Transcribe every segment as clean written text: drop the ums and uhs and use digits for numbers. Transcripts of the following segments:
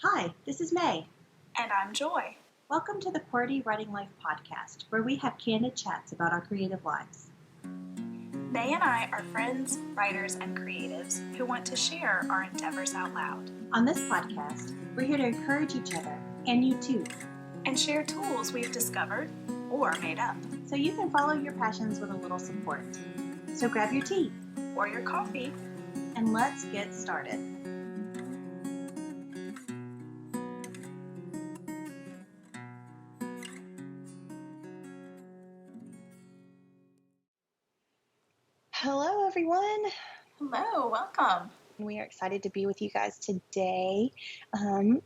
Hi, this is May. And I'm Joy. Welcome to the QWERTY Writing Life Podcast, where we have candid chats about our creative lives. May and I are friends, writers, and creatives who want to share our endeavors out loud. On this podcast, we're here to encourage each other, and you too, and share tools we've discovered or made up. So you can follow your passions with a little support. So grab your tea or your coffee, and let's get started. Hello, everyone. Hello, welcome. We are excited to be with you guys today.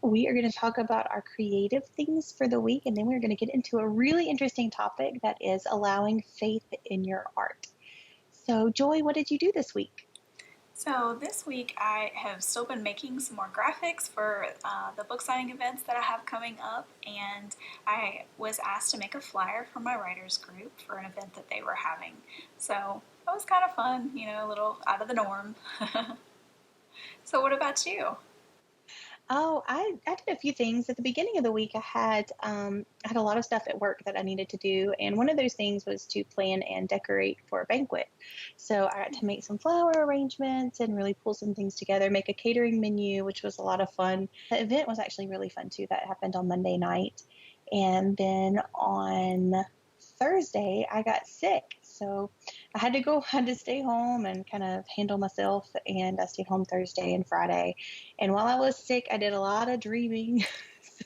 We are going to talk about our creative things for the week, and then we're going to get into a really interesting topic that is allowing faith in your art. So, Joy, what did you do this week? So this week I have still been making some more graphics for the book signing events that I have coming up, and I was asked to make a flyer for my writers group for an event that they were having. So that was kind of fun, a little out of the norm. So what about you? Oh, I did a few things. At the beginning of the week, I had a lot of stuff at work that I needed to do, and one of those things was to plan and decorate for a banquet. So I got to make some flower arrangements and really pull some things together, make a catering menu, which was a lot of fun. The event was actually really fun too. That happened on Monday night, and then on Thursday, I got sick. So I had to stay home and kind of handle myself, and I stayed home Thursday and Friday. And while I was sick, I did a lot of dreaming.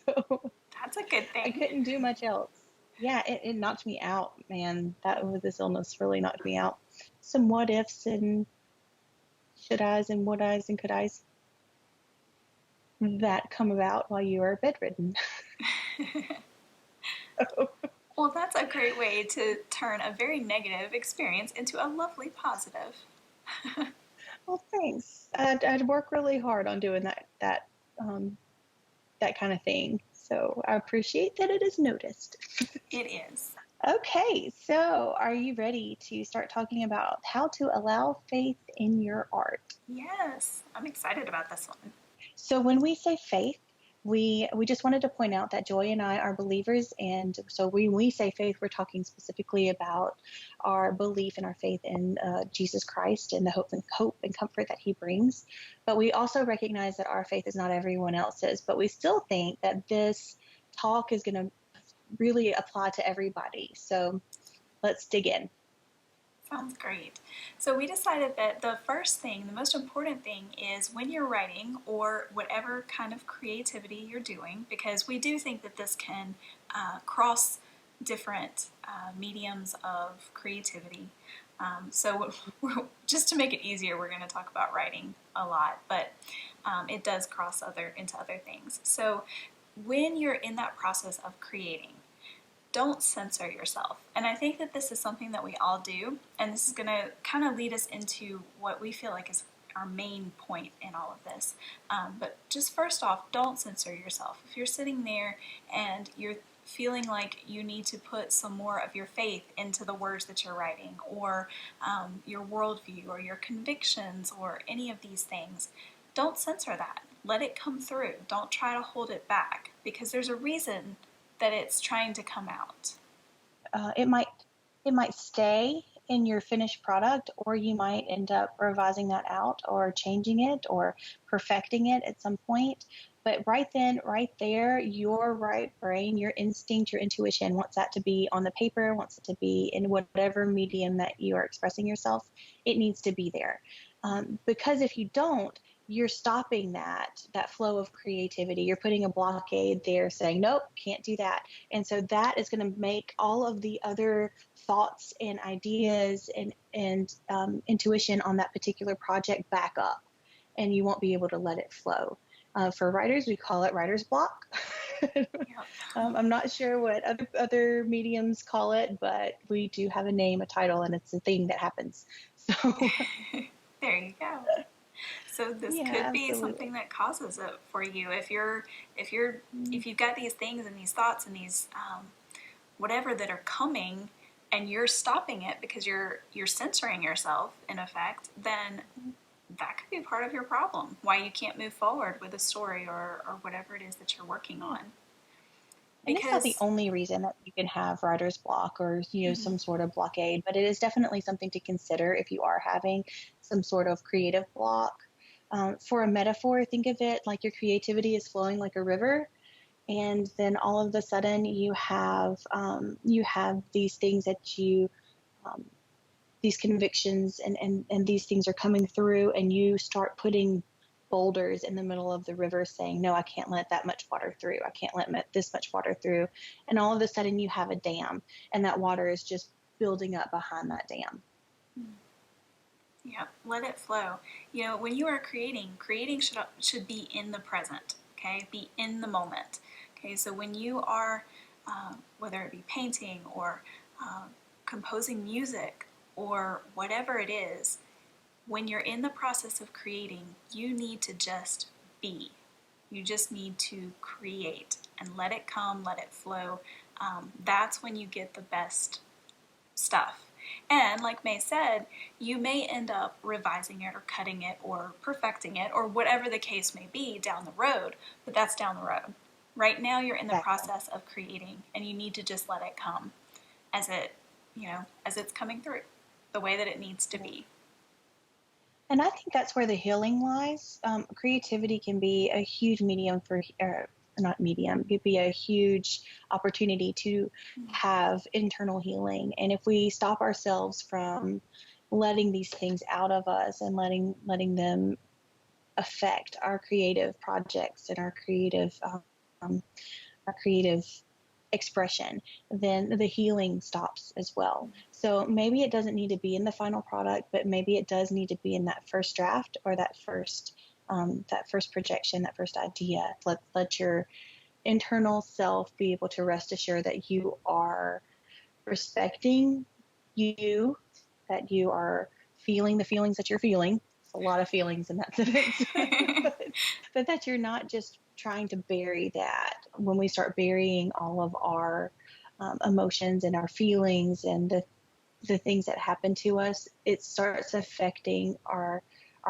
So that's a good thing. I couldn't do much else. Yeah, it knocked me out, man. This illness really knocked me out. Some what ifs and should I's and would I's and could I's that come about while you are bedridden. Well, that's a great way to turn a very negative experience into a lovely positive. Well, thanks. I'd work really hard on doing that kind of thing. So I appreciate that it is noticed. It is. Okay, so are you ready to start talking about how to allow faith in your art? Yes, I'm excited about this one. So when we say faith, we just wanted to point out that Joy and I are believers, and so when we say faith, we're talking specifically about our belief and our faith in Jesus Christ and the hope and comfort that He brings. But we also recognize that our faith is not everyone else's, but we still think that this talk is going to really apply to everybody. So let's dig in. Sounds great. So we decided that the most important thing is when you're writing or whatever kind of creativity you're doing, because we do think that this can cross different mediums of creativity. So just to make it easier, we're going to talk about writing a lot, but it does cross into other things. So when you're in that process of creating, don't censor yourself. And I think that this is something that we all do, and this is going to kind of lead us into what we feel like is our main point in all of this. But just first off, don't censor yourself. If you're sitting there and you're feeling like you need to put some more of your faith into the words that you're writing, or your worldview, or your convictions, or any of these things, don't censor that. Let it come through. Don't try to hold it back, because there's a reason that it's trying to come out. It might stay in your finished product, or you might end up revising that out or changing it or perfecting it at some point. But right then, right there, your right brain, your instinct, your intuition wants that to be on the paper, wants it to be in whatever medium that you are expressing yourself. It needs to be there. Because if you don't, you're stopping that flow of creativity. You're putting a blockade there saying, nope, can't do that. And so that is going to make all of the other thoughts and ideas and intuition on that particular project back up, and you won't be able to let it flow. For writers, we call it writer's block. Yep. I'm not sure what other mediums call it, but we do have a name, a title, and it's a thing that happens. So there you go. So this could be something that causes it for you. If you've got these things and these thoughts and these whatever that are coming, and you're stopping it because you're censoring yourself in effect, then that could be part of your problem, why you can't move forward with a story or whatever it is that you're working on. And it's not the Because, only reason that you can have writer's block or, mm-hmm, some sort of blockade, but it is definitely something to consider if you are having some sort of creative block. For a metaphor, think of it like your creativity is flowing like a river, and then all of a sudden you have these things that um, these convictions and these things are coming through, and you start putting boulders in the middle of the river saying, no, I can't let that much water through. I can't let this much water through. And all of a sudden you have a dam, and that water is just building up behind that dam. yeah, let it flow. When you are creating should be in the present, okay? Be in the moment, okay? So when you are, whether it be painting or composing music or whatever it is, when you're in the process of creating, you need to just be. You just need to create and let it come, let it flow. That's when you get the best stuff. And like May said, you may end up revising it or cutting it or perfecting it or whatever the case may be down the road, but that's down the road. Right now you're in the Exactly. process of creating, and you need to just let it come as as it's coming through the way that it needs to be. And I think that's where the healing lies. Creativity can be a huge medium for, not medium, it could be a huge opportunity to have internal healing. And if we stop ourselves from letting these things out of us and letting them affect our creative projects and our creative expression, then the healing stops as well. So maybe it doesn't need to be in the final product, but maybe it does need to be in that first draft or that first projection, that first idea. Let your internal self be able to rest assured that you are respecting you, that you are feeling the feelings that you're feeling. It's a lot of feelings in that sentence. But that you're not just trying to bury that. When we start burying all of our emotions and our feelings and the things that happen to us, it starts affecting our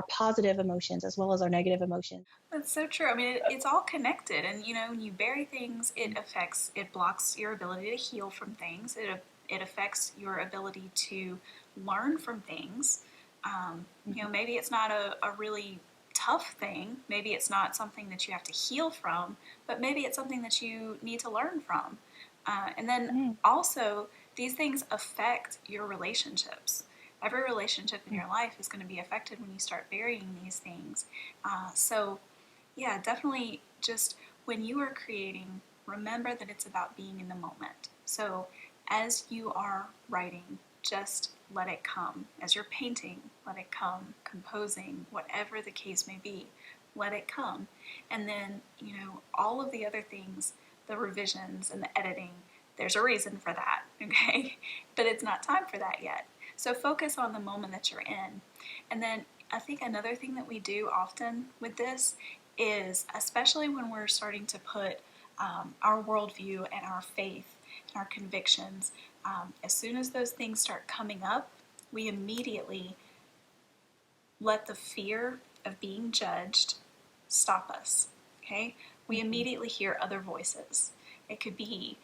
positive emotions as well as our negative emotions. That's so true. I mean, it's all connected, and when you bury things, it blocks your ability to heal from things. It affects your ability to learn from things. Maybe it's not a really tough thing. Maybe it's not something that you have to heal from, but maybe it's something that you need to learn from. And then also, these things affect your relationships. Every relationship in your life is going to be affected when you start burying these things. So, yeah, definitely just when you are creating, remember that it's about being in the moment. So, as you are writing, just let it come. As you're painting, let it come. Composing, whatever the case may be, let it come. And then, all of the other things, the revisions and the editing, there's a reason for that, okay? But it's not time for that yet. So focus on the moment that you're in. And then I think another thing that we do often with this is, especially when we're starting to put our worldview and our faith and our convictions, as soon as those things start coming up, we immediately let the fear of being judged stop us, okay? We immediately hear other voices. It could be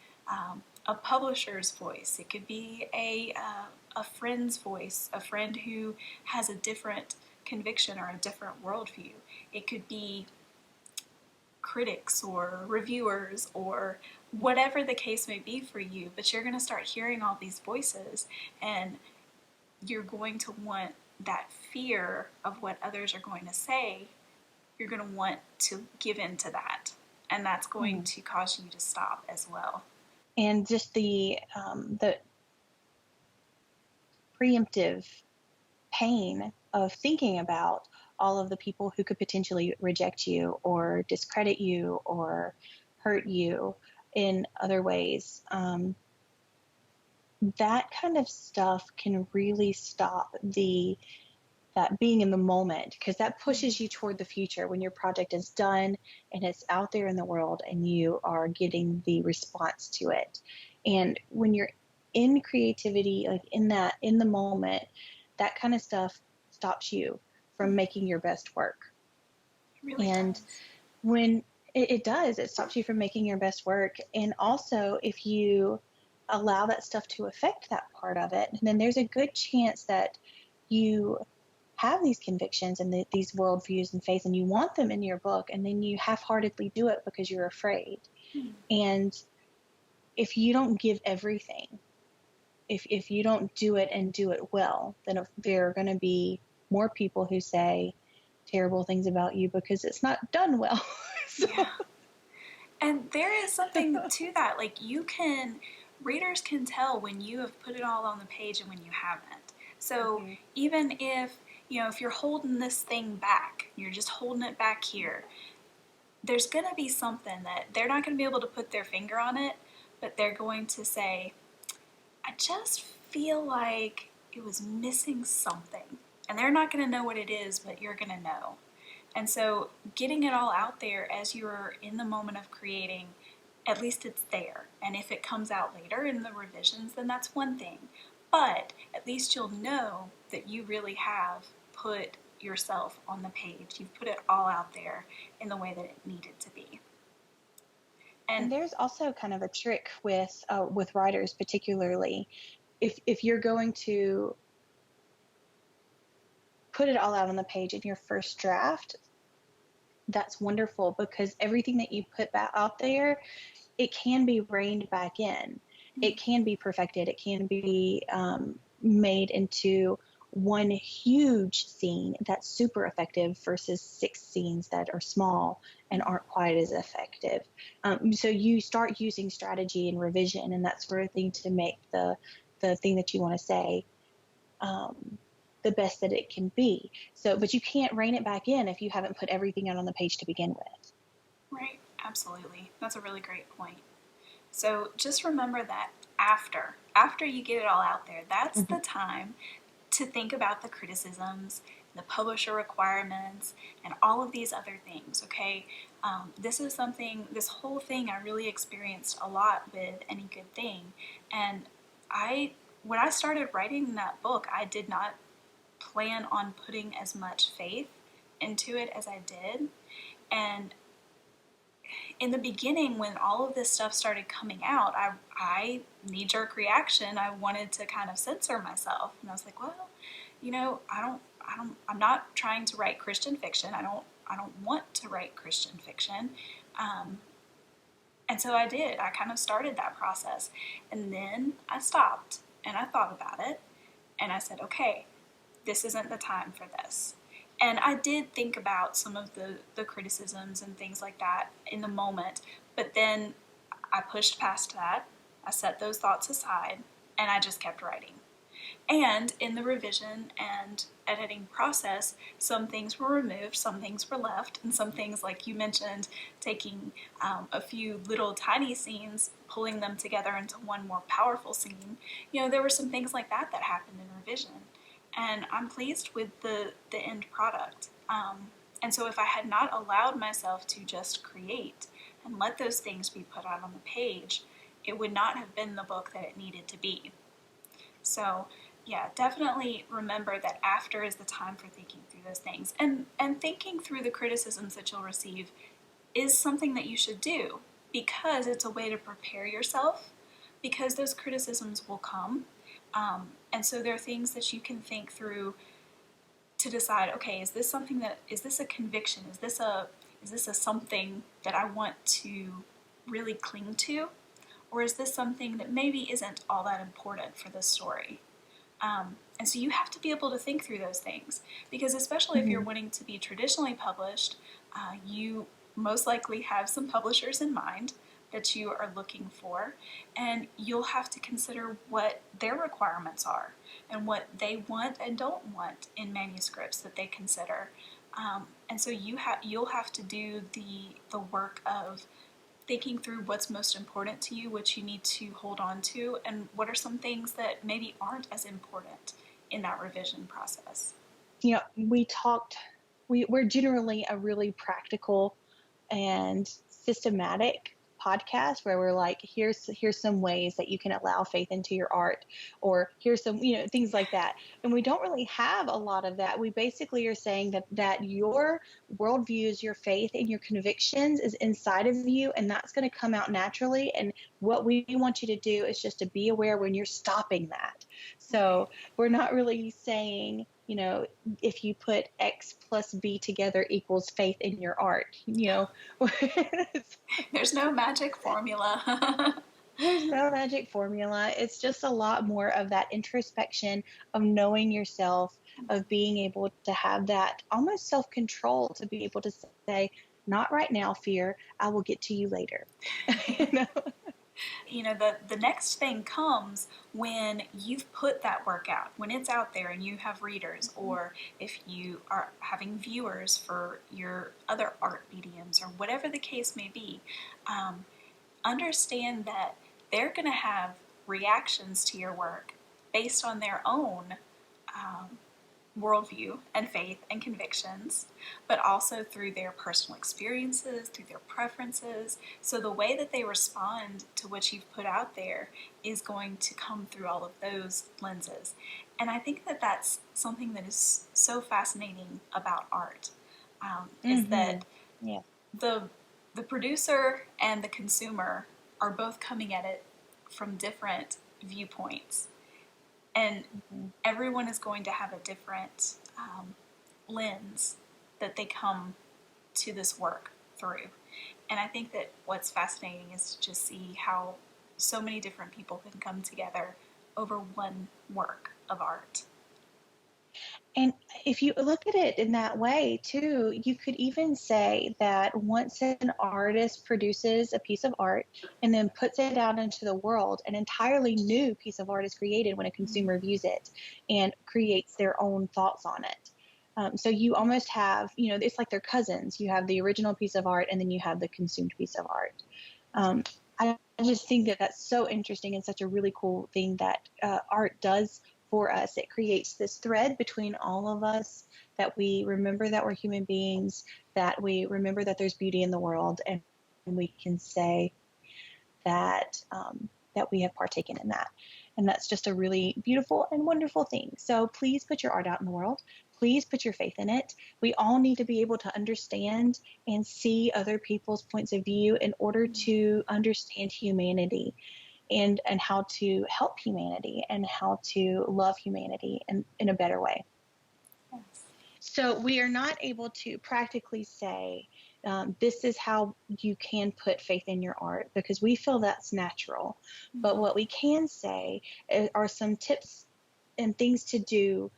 a publisher's voice. It could be a friend's voice, a friend who has a different conviction or a different worldview. It could be critics or reviewers or whatever the case may be for you, but you're going to start hearing all these voices, and you're going to want that fear of what others are going to say. You're going to want to give in to that, and that's going to cause you to stop as well. And just the preemptive pain of thinking about all of the people who could potentially reject you or discredit you or hurt you in other ways. That kind of stuff can really stop that being in the moment, because that pushes you toward the future when your project is done and it's out there in the world and you are getting the response to it. And when you're in creativity, like in the moment, that kind of stuff stops you from making your best work. It really And does. when it does, it stops you from making your best work. And also, if you allow that stuff to affect that part of it, then there's a good chance that you have these convictions and these worldviews and faith, and you want them in your book, and then you half-heartedly do it because you're afraid. And if you don't give everything, if you don't do it and do it well, then there are going to be more people who say terrible things about you because it's not done well. So. Yeah. And there is something to that. Like, readers can tell when you have put it all on the page and when you haven't. So even if you're holding this thing back, you're just holding it back here, there's going to be something that they're not going to be able to put their finger on it, but they're going to say, I just feel like it was missing something. And they're not going to know what it is, but you're going to know. And so getting it all out there as you're in the moment of creating, at least it's there. And if it comes out later in the revisions, then that's one thing. But at least you'll know that you really have put yourself on the page. You've put it all out there in the way that it needed to be. And there's also kind of a trick with writers, particularly if you're going to put it all out on the page in your first draft. That's wonderful, because everything that you put back out there, it can be reined back in. It can be perfected. It can be made into one huge scene that's super effective versus 6 scenes that are small and aren't quite as effective. So you start using strategy and revision and that sort of thing to make the thing that you want to say the best that it can be. So, but you can't rein it back in if you haven't put everything out on the page to begin with. Right, absolutely. That's a really great point. So just remember that after you get it all out there, that's the time to think about the criticisms, the publisher requirements, and all of these other things, okay? This whole thing I really experienced a lot with Any Good Thing. And when I started writing that book, I did not plan on putting as much faith into it as I did. And in the beginning, when all of this stuff started coming out, I knee-jerk reaction, I wanted to kind of censor myself. And I was like, well, I'm not trying to write Christian fiction. I don't want to write Christian fiction. And so I did. I kind of started that process. And then I stopped and I thought about it. And I said, okay, this isn't the time for this. And I did think about some of the criticisms and things like that in the moment, but then I pushed past that, I set those thoughts aside, and I just kept writing. And in the revision and editing process, some things were removed, some things were left, and some things, like you mentioned, taking a few little tiny scenes, pulling them together into one more powerful scene. There were some things like that happened in revision. And I'm pleased with the end product. And so if I had not allowed myself to just create and let those things be put out on the page, it would not have been the book that it needed to be. So yeah, definitely remember that after is the time for thinking through those things. And thinking through the criticisms that you'll receive is something that you should do, because it's a way to prepare yourself, because those criticisms will come. And so there are things that you can think through to decide, okay, is this a conviction? Is this a something that I want to really cling to? Or is this something that maybe isn't all that important for this story? And so you have to be able to think through those things, because especially if you're wanting to be traditionally published, you most likely have some publishers in mind that you are looking for, and you'll have to consider what their requirements are and what they want and don't want in manuscripts that they consider. And so you'll have to do the work of thinking through what's most important to you, what you need to hold on to, and what are some things that maybe aren't as important in that revision process. We're generally a really practical and systematic podcasts where we're like, here's some ways that you can allow faith into your art, or here's some, things like that. And we don't really have a lot of that. We basically are saying that your worldviews, your faith, and your convictions is inside of you, and that's going to come out naturally. And what we want you to do is just to be aware when you're stopping that. So we're not really saying, if you put X plus B together equals faith in your art, There's no magic formula. There's no magic formula. It's just a lot more of that introspection of knowing yourself, of being able to have that almost self-control to be able to say, not right now, fear, I will get to you later. The next thing comes when you've put that work out, when it's out there and you have readers, or if you are having viewers for your other art mediums or whatever the case may be. Understand that they're going to have reactions to your work based on their own worldview and faith and convictions, but also through their personal experiences, through their preferences. So the way that they respond to what you've put out there is going to come through all of those lenses. And I think that that's something that is so fascinating about art, is that the producer and the consumer are both coming at it from different viewpoints. And everyone is going to have a different lens that they come to this work through. And I think that what's fascinating is to just see how so many different people can come together over one work of art. And if you look at it in that way, too, you could even say that once an artist produces a piece of art and then puts it out into the world, an entirely new piece of art is created when a consumer views it and creates their own thoughts on it. So you almost have, it's like they're cousins. You have the original piece of art, and then you have the consumed piece of art. I just think that that's so interesting and such a really cool thing that art does for us. It creates this thread between all of us, that we remember that we're human beings, that we remember that there's beauty in the world, and we can say that that we have partaken in that. And that's just a really beautiful and wonderful thing. So please put your art out in the world. Please put your faith in it. We all need to be able to understand and see other people's points of view in order to understand humanity. And how to help humanity and how to love humanity in a better way. Yes. So we are not able to practically say, this is how you can put faith in your art, because we feel that's natural. But what we can say are some tips and things to do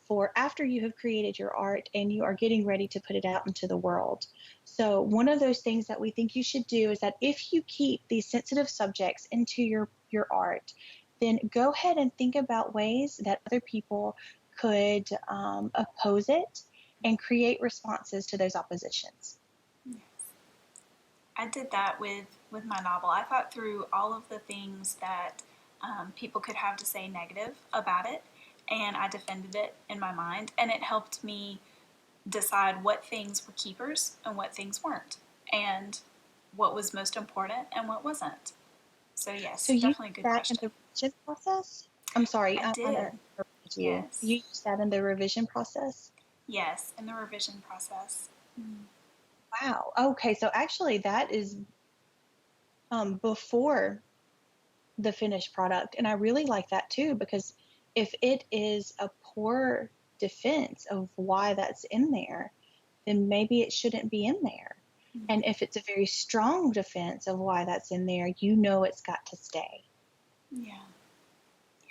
for after you have created your art and you are getting ready to put it out into the world. So one of those things that we think you should do is that if you keep these sensitive subjects into your art, then go ahead and think about ways that other people could oppose it and create responses to those oppositions. Yes. I did that with my novel. I thought through all of the things that people could have to say negative about it, and I defended it in my mind, and it helped me decide what things were keepers and what things weren't, and what was most important and what wasn't. So yes, so definitely a good question. So you used that in the revision process? I'm sorry. I did. Yes. You used that in the revision process? Yes, in the revision process. Wow. Okay, so actually that is before the finished product, and I really like that too, because if it is a poor defense of why that's in there, then maybe it shouldn't be in there. And if it's a very strong defense of why that's in there, it's got to stay. Yeah.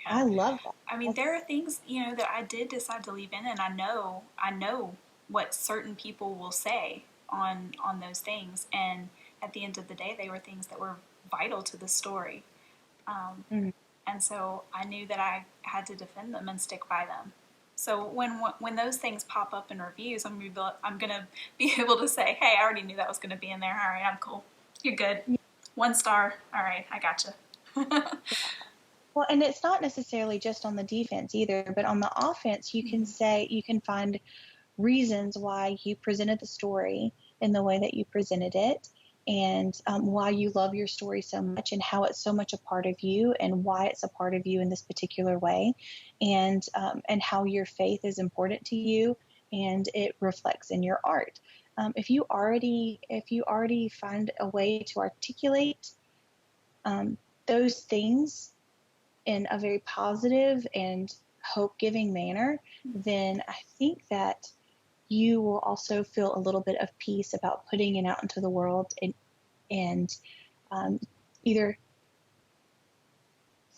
I love that. I mean, there are things, that I did decide to leave in, and I know what certain people will say on those things. And at the end of the day, they were things that were vital to the story. And so I knew that I had to defend them and stick by them. So when those things pop up in reviews, I'm gonna be able to say, hey, I already knew that was gonna be in there. All right, I'm cool. You're good. 1 star. All right, I gotcha. Well, and it's not necessarily just on the defense either, but on the offense, you can say, you can find reasons why you presented the story in the way that you presented it. and why you love your story so much and how it's so much a part of you and why it's a part of you in this particular way, and how your faith is important to you and it reflects in your art. If you already find a way to articulate those things in a very positive and hope-giving manner, then I think that you will also feel a little bit of peace about putting it out into the world, and either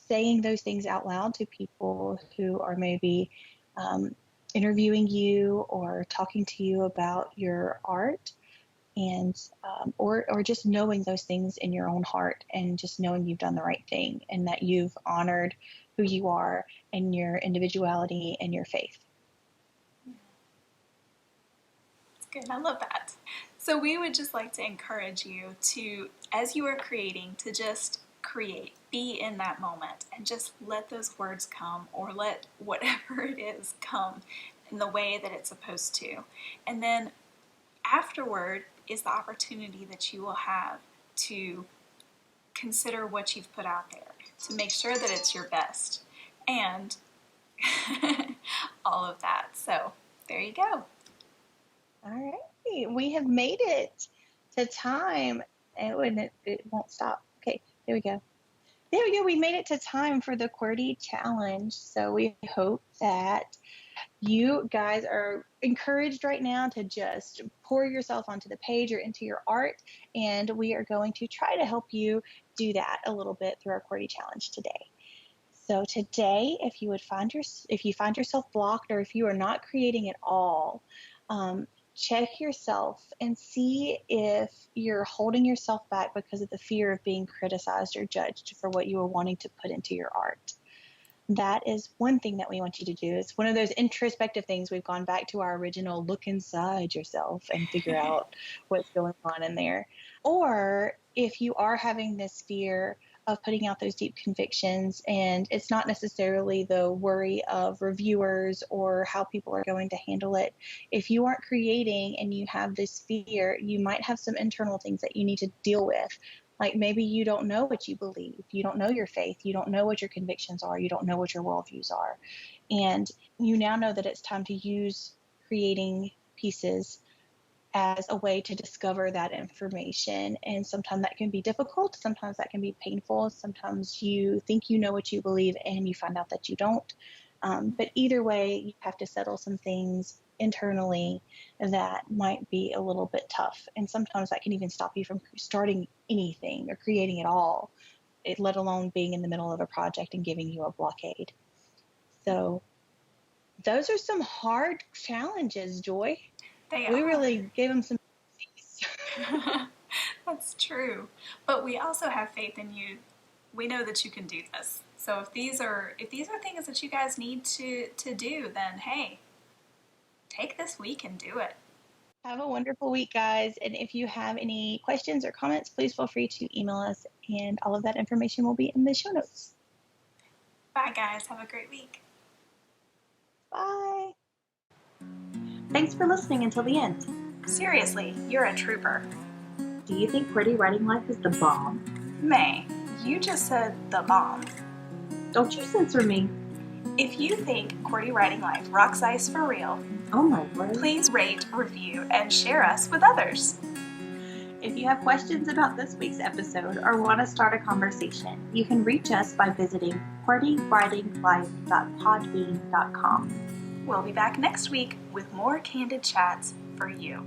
saying those things out loud to people who are maybe interviewing you or talking to you about your art, and or just knowing those things in your own heart and just knowing you've done the right thing and that you've honored who you are and your individuality and your faith. That's good. I love that. So we would just like to encourage you to, as you are creating, to just create, be in that moment, and just let those words come, or let whatever it is come in the way that it's supposed to. And then afterward is the opportunity that you will have to consider what you've put out there, to make sure that it's your best, and all of that. So there you go. All right, we have made it to time, and it won't stop. Okay, there we go. We made it to time for the QWERTY challenge. So we hope that you guys are encouraged right now to just pour yourself onto the page or into your art, and we are going to try to help you do that a little bit through our QWERTY challenge today. So today, if you find yourself blocked, or if you are not creating at all, check yourself and see if you're holding yourself back because of the fear of being criticized or judged for what you are wanting to put into your art. That is one thing that we want you to do. It's one of those introspective things. We've gone back to our original look inside yourself and figure out what's going on in there. Or if you are having this fear of putting out those deep convictions, and it's not necessarily the worry of reviewers or how people are going to handle it. If you aren't creating and you have this fear, you might have some internal things that you need to deal with. Like maybe you don't know what you believe. You don't know your faith. You don't know what your convictions are. You don't know what your worldviews are. And you now know that it's time to use creating pieces as a way to discover that information. And sometimes that can be difficult. Sometimes that can be painful. Sometimes you think you know what you believe and you find out that you don't. But either way, you have to settle some things internally that might be a little bit tough. And sometimes that can even stop you from starting anything or creating at all, let alone being in the middle of a project and giving you a blockade. So those are some hard challenges, Joy. We really gave them some That's true. But we also have faith in you. We know that you can do this. So if these are things that you guys need to do, then hey, take this week and do it. Have a wonderful week, guys. And if you have any questions or comments, please feel free to email us, and all of that information will be in the show notes. Bye, guys. Have a great week. Bye. Thanks for listening until the end. Seriously, you're a trooper. Do you think QWERTY Writing Life is the bomb? May, you just said the bomb. Don't you censor me. If you think QWERTY Writing Life rocks ice for real, oh my word, please rate, review, and share us with others. If you have questions about this week's episode or want to start a conversation, you can reach us by visiting QWERTYWritingLife.podbean.com. We'll be back next week with more candid chats for you.